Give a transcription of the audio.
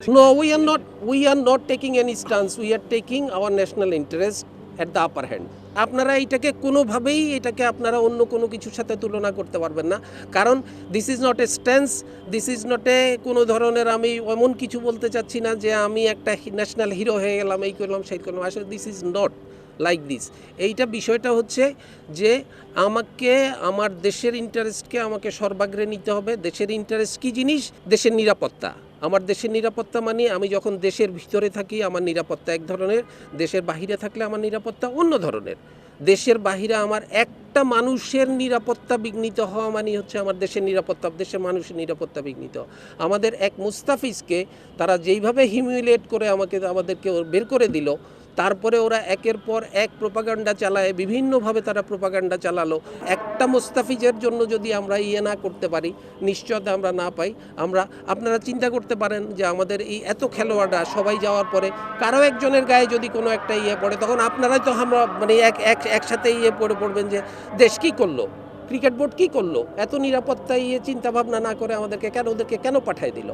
No, we are not taking any stance. We are taking our national interest at the upper hand. আপনারা এটাকে কোনোভাবেই এটাকে আপনারা অন্য কোনো কিছুর সাথে তুলনা করতে পারবেন না, কারণ this is not a stance, this is not a কোনো ধরনের আমি এমন কিছু বলতে চাচ্ছি না যে আমি একটা ন্যাশনাল হিরো হয়ে গেলাম, এই করলাম সেই করলাম। আসলে this is not like this. এইটা বিষয়টা হচ্ছে যে আমাকে আমার দেশের ইন্টারেস্টকে আমাকে সর্বাগ্রে নিতে হবে। দেশের ইন্টারেস্ট কী জিনিস? দেশের নিরাপত্তা। আমার দেশের নিরাপত্তা মানে আমি যখন দেশের ভিতরে থাকি আমার নিরাপত্তা এক ধরনের, দেশের বাহিরে থাকলে আমার নিরাপত্তা অন্য ধরনের। দেশের বাহিরে আমার একটা মানুষের নিরাপত্তা বিঘ্নিত হওয়া মানে হচ্ছে আমার দেশের নিরাপত্তা, দেশের মানুষের নিরাপত্তা বিঘ্নিত। আমাদের এক মুস্তাফিজকে তারা যেইভাবে হিমিউলেট করে আমাদেরকে বের করে দিল, তারপরে ওরা একের পর এক প্রোপাগান্ডা চালায়, বিভিন্নভাবে তারা প্রোপাগান্ডা চালালো। একটা মুস্তাফিজের জন্য যদি আমরা না করতে পারি, নিশ্চয়তা আমরা না পাই। আপনারা চিন্তা করতে পারেন যে আমাদের এই এত খেলোয়াড়রা সবাই যাওয়ার পরে কারো একজনের গায়ে যদি কোনো একটা পড়ে, তখন আপনারাই তো আমরা মানে একসাথে পড়বেন যে দেশ কী করলো, ক্রিকেট বোর্ড কী করলো, এত নিরাপত্তা চিন্তা ভাবনা না করে ওদেরকে কেন পাঠায় দিল।